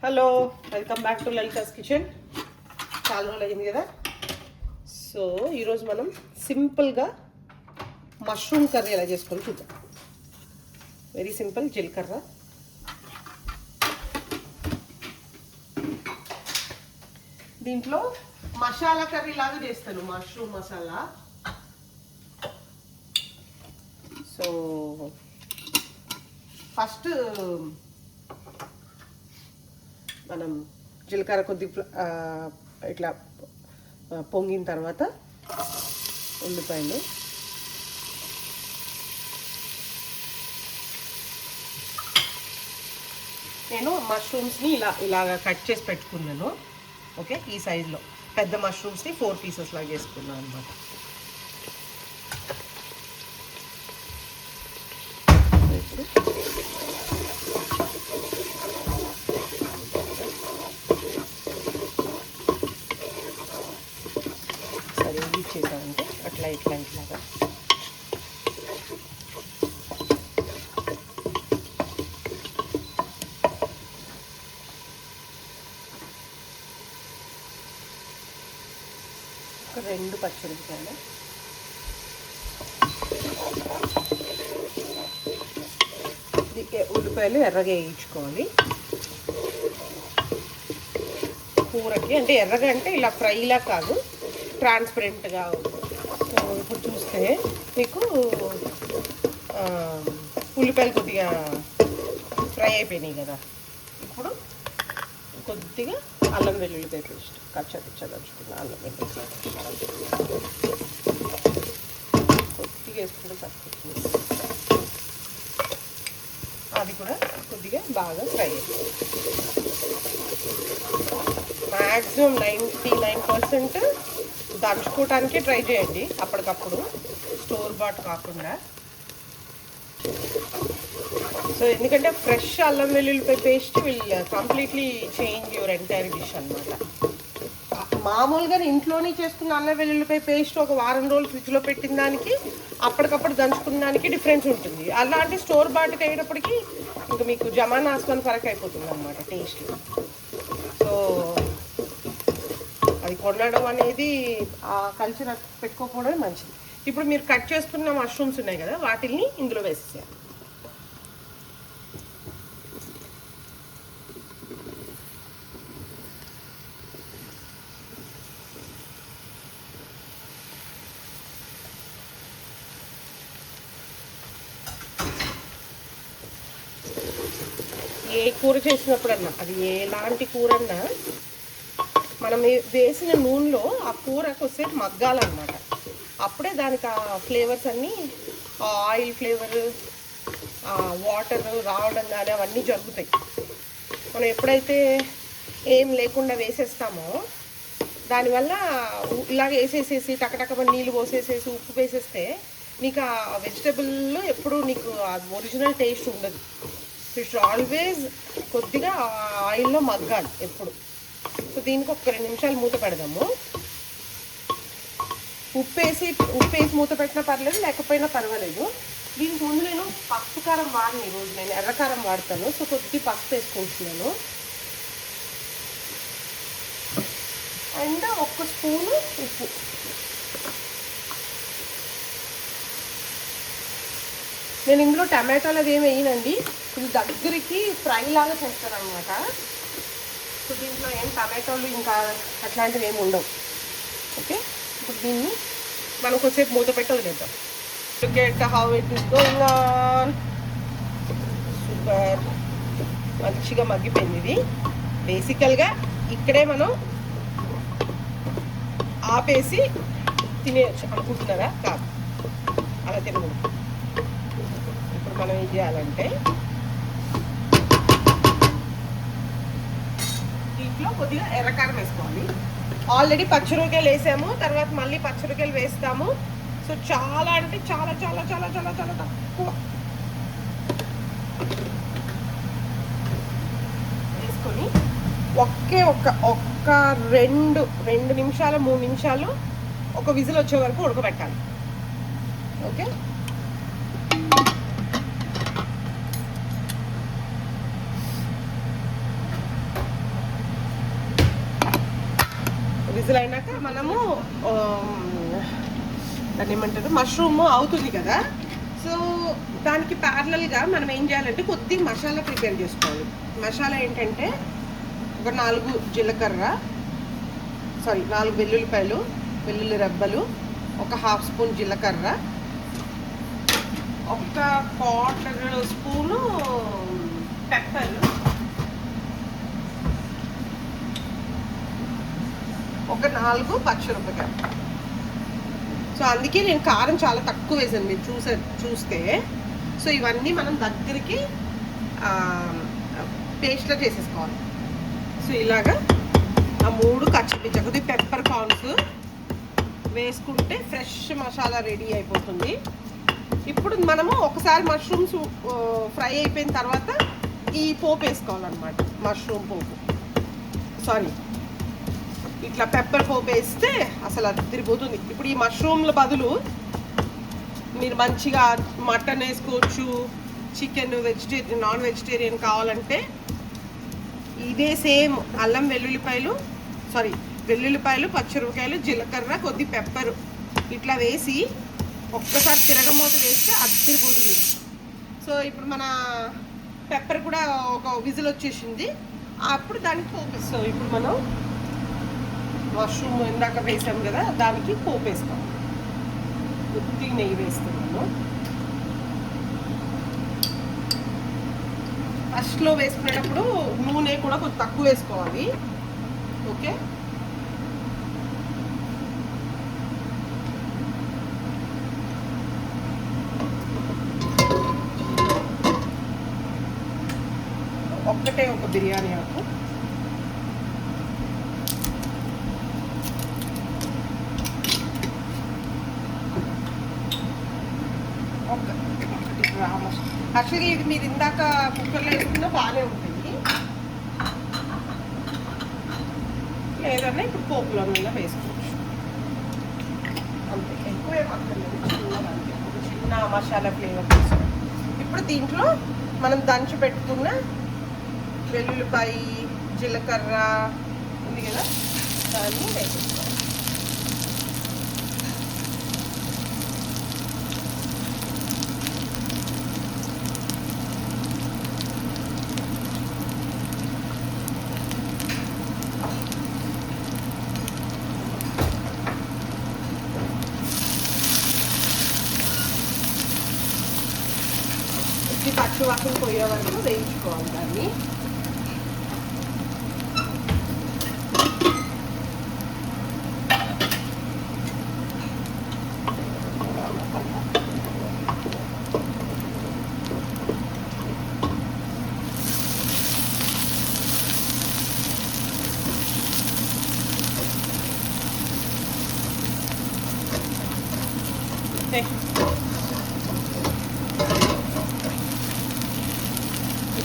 Hello, welcome back to Lalitha's kitchen. చాలా రోజులు అయింది కదా. సో ఈరోజు మనం సింపుల్గా మష్రూమ్ కర్రీ ఎలా చేసుకొని చూద్దాం. Very simple. జీలకర్ర, దీంట్లో మసాలా కర్రీ లాగా చేస్తాను, మష్రూమ్ మసాలా. సో ఫస్ట్ మనం జీలకర్ర కొద్దిగా ఇట్లా పొంగిన తర్వాత ఉల్లిపాయలు, నేను మష్రూమ్స్ని ఇలాగా కట్ చేసి పెట్టుకున్నాను. ఓకే, ఈ సైజులో పెద్ద మష్రూమ్స్ని 4 పీసెస్ లాగా చేసుకున్నాను అనమాట. సరే, ఇది చేసామంటే అట్లా ఇట్లాగా ఒక 2 పచ్చిమిరపకాయలు, ఉల్లిపాయలు ఎర్రగా వేయించుకోవాలి కూరకి. అంటే ఎర్రగా అంటే ఇలా ఫ్రైలా కాదు, ట్రాన్స్పరెంట్గా. ఇప్పుడు చూస్తే మీకు ఉల్లిపాయలు కొద్దిగా ఫ్రై అయిపోయినాయి కదా. ఇప్పుడు కొద్దిగా అల్లం వెల్లుల్లిపాయ పేస్ట్, కచ్చా అల్లం వెల్లుల్లి కొద్దిగా వేసుకుంటే సరిపోతుంది. అది కూడా కొద్దిగా బాగా ఫ్రై అవుతుంది. మ్యాక్సిమం 99% దంచుకోవటానికి ట్రై చేయండి అప్పటికప్పుడు, స్టోర్ బాట్ కాకుండా. సో ఎందుకంటే ఫ్రెష్ అల్లం వెల్లుల్లిపాయ paste will completely change your entire dish అనమాట. మామూలుగా ఇంట్లోనే చేసుకున్న అల్లం వెల్లుల్లిపాయ పేస్ట్ ఒక వారం రోజులు ఫ్రిడ్జ్లో పెట్టిన దానికి, అప్పటికప్పుడు దంచుకున్న దానికి డిఫరెన్స్ ఉంటుంది. అలాంటి స్టోర్ బాట్కి అయ్యేటప్పటికి ఇంకా మీకు జమానా ఆస్మాన్ ఫరక్ అయిపోతుంది అనమాట టేస్ట్. సో అది కొనడం అనేది ఆ కల్చర్ పెట్టుకోకపోవడమే మంచిది. ఇప్పుడు మీరు కట్ చేసుకున్న మష్రూమ్స్ ఉన్నాయి కదా, వాటిని ఇందులో వేసేయాలి. ఏ కూర చేసినప్పుడన్నా, అది ఎలాంటి కూర అన్నా, మనం వేసిన నూనెలో ఆ కూర కొద్దిసేపు మగ్గాలన్నమాట. అప్పుడే దానికి ఆ ఫ్లేవర్స్ అన్నీ, ఆయిల్ ఫ్లేవర్, వాటర్ రావడం కానీ అవన్నీ జరుగుతాయి. మనం ఎప్పుడైతే ఏం లేకుండా వేసేస్తామో, దానివల్ల ఇలాగ వేసేసేసి టకటక నీళ్ళు పోసేసేసి ఉప్పు వేసేస్తే నీకు ఆ వెజిటబుల్లో ఎప్పుడు నీకు ఒరిజినల్ టేస్ట్ ఉండదు. ఇట్స్ ఆల్వేస్ కొద్దిగా ఆయిల్లో మగ్గాలి ఎప్పుడు. సో దీనికి ఒక 2 నిమిషాలు మూత పెడదాము. ఉప్పేసి మూత పెట్టినా పర్లేదు, లేకపోయినా పర్వాలేదు. దీనికి ముందు నేను పసుపు కారం వాడిని, ఈరోజు నేను ఎర్రకారం వాడతాను. సో కొద్దిగా పసుపు వేసుకుంటున్నాను. అండ్ 1 స్పూను ఉప్పు. నేను ఇందులో టమాటాలు అది ఏమి వేయనండి, ఇది దగ్గరికి ఫ్రై లాగా చేస్తాను అనమాట. సో దీంట్లో ఏం టమాటోలు ఇంకా అట్లాంటివి ఏమి ఉండవు. ఓకే, ఇప్పుడు దీన్ని మనం కొద్దిసేపు మూత పెట్టి వదిలేద్దాం. Look how it is going on. Super, మంచిగా మగ్గిపోయింది ఇది. బేసికల్గా ఇక్కడే మనం ఆపేసి తినేయచ్చు అనుకుంటున్నారా? కాదు, అలా తినకూడదు. ఇప్పుడు మనం ఏం చేయాలంటే దీంట్లో కొద్దిగా ఎర్రకారం వేసుకోవాలి. ఆల్రెడీ పచ్చిమిరపకాయలు వేసాము, తర్వాత మళ్ళీ పచ్చిమిరపకాయలు వేస్తాము. సో చాలా అంటే చాలా చాలా చాలా చాలా చాలా తక్కువ వేసుకొని ఒక్క 2 నిమిషాలు 3 నిమిషాలు ఒక విజిల్ వచ్చే వరకు ఉడకబెట్టాలి. ఓకే, విజిల్ అయినాక మనము దాన్ని ఏమంటారు మష్రూమ్ అవుతుంది కదా. సో దానికి ప్యారలల్గా మనం ఏం చేయాలంటే కొద్దిగా మసాలా ప్రిపేర్ చేసుకోవాలి. మసాలా ఏంటంటే ఒక 4 జీలకర్ర, 4 వెల్లుల్లిపాయలు, వెల్లుల్లి రెబ్బలు, ఒక 1/2 స్పూన్ జీలకర్ర, ఒక 1/4 స్పూను పెప్పర్, ఒక 4 పచ్చిమిరపకాయలు. సో అందుకే నేను కారం చాలా తక్కువ వేసాను, మీరు చూస్తే. సో ఇవన్నీ మనం దగ్గరికి పేస్ట్లా చేసేసుకోవాలి. సో ఇలాగా ఆ 3 కచ్చిపిచ్చ కొద్దిగా పెప్పర్ కార్న్స్ వేసుకుంటే ఫ్రెష్ మసాలా రెడీ అయిపోతుంది. ఇప్పుడు మనము ఒకసారి మష్రూమ్స్ ఫ్రై అయిపోయిన తర్వాత ఈ పోపు వేసుకోవాలన్నమాట. మష్రూమ్ పోపు, ఇట్లా పెప్పర్ పోపు వేస్తే అసలు అదిరిపోతుంది. ఇప్పుడు ఈ మష్రూమ్ల బదులు మీరు మంచిగా మటన్ వేసుకోవచ్చు, చికెన్, నాన్ వెజిటేరియన్ కావాలంటే ఇదే సేమ్ అల్లం వెల్లుల్లిపాయలు, పచ్చిమిరపకాయలు, జీలకర్ర, కొద్ది పెప్పరు ఇట్లా వేసి ఒక్కసారి తిరగమూత వేస్తే అదిరిపోతుంది. సో ఇప్పుడు మన పెప్పర్ కూడా ఒక విజిల్ వచ్చేసింది, అప్పుడు దానికి పోపు. సో ఇప్పుడు మనం మష్రూమ్ ఇందాక వేసాం కదా, దానికి పోపు వేస్తాం. కొద్దిగా నెయ్యి వేస్తున్నాను. ఫస్ట్లో వేసుకునేటప్పుడు నూనె కూడా కొంచెం తక్కువ వేసుకోవాలి. ఓకే, ఒక్కటే ఒక బిర్యానీ ఆకు, యాక్చువల్లీ ఇది మీరు ఇందాక కుక్కర్లో వేసుకున్నా బాగానే ఉంటుంది, లేదన్నా ఇప్పుడు పోపులో వేసుకోవచ్చు. అంతే, ఎక్కువ ఏమక్కర్లేదు, చిన్న మసాలా ఫ్లేవర్ కోసం. ఇప్పుడు దీంట్లో మనం దంచి పెట్టుకున్న వెల్లుల్లిపాయ, జీలకర్ర ఉంది కదా, దాన్ని వేసేసుకోవాలి. పచ్చి వాసన పోయే వరకు వేయించుకోవాలి దాన్ని.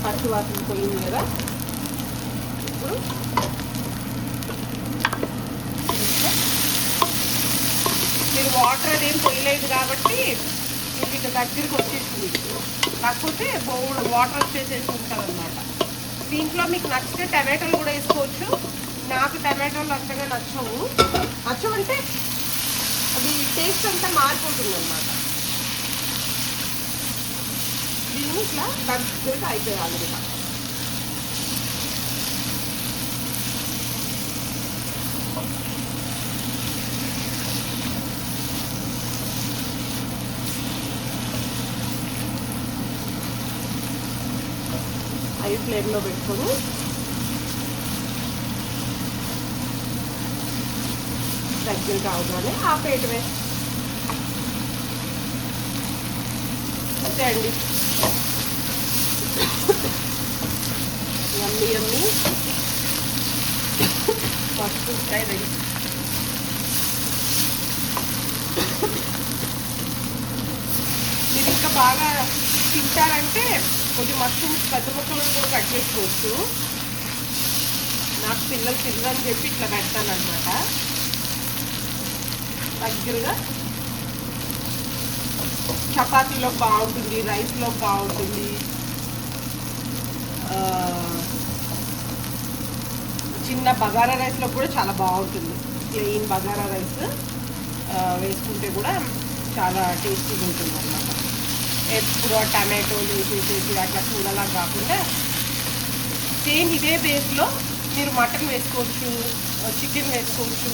పచ్చి వాసన పోయింది కదా, ఇప్పుడు మీరు వాటర్ అదేం పోయలేదు కాబట్టి మీకు ఇక దగ్గరికి వచ్చేసింది. కాకపోతే వాటర్ వచ్చేసేసి ఉంటుంది అనమాట. దీంట్లో మీకు నచ్చితే టమాటోలు కూడా వేసుకోవచ్చు. నాకు టమాటోలు అంతగా నచ్చవంటే అది టేస్ట్ అంతా మారిపోతుంది అనమాట. దీన్ని ఇట్లా దగ్గరికి అయిపోయాలి. హై ఫ్లేమ్లో పెట్టుకొని దగ్గర కావగానే ఆపేయటమే. అంతే అండి, యమ్మీ మష్రూమ్ ఫ్రై రెడీ. మీరు ఇంకా బాగా తింటారంటే కొంచెం మష్రూమ్స్ పెద్ద ముక్కలను కూడా కట్ చేసుకోవచ్చు. నాకు పిల్లలు తినని చెప్పి ఇట్లా పెడతానమాట. దగ్గరగా చపాతీలో బాగుంటుంది, రైస్లో బాగుంటుంది, చిన్న బగారా రైస్లో కూడా చాలా బాగుంటుంది. ప్లెయిన్ బగారా రైస్ వేసుకుంటే కూడా చాలా టేస్టీగా ఉంటుంది అన్నమాట. ఎప్పుడు టమాటోలు వేసేసి అట్లా కూరలా కాకుండా సేమ్ ఇదే బేస్లో మీరు మటన్ వేసుకోవచ్చు, చికెన్ వేసుకోవచ్చు,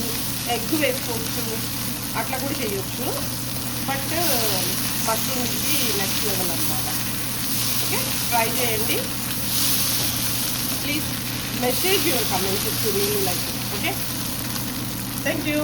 ఎగ్ వేసుకోవచ్చు, అట్లా కూడా చేయొచ్చు. బట్ మష్రూమ్ ఇది నెక్స్ట్ లెవెల్ అనమాట. ఓకే, ట్రై చేయండి. Please message your comments if you really like it. Okay, thank you.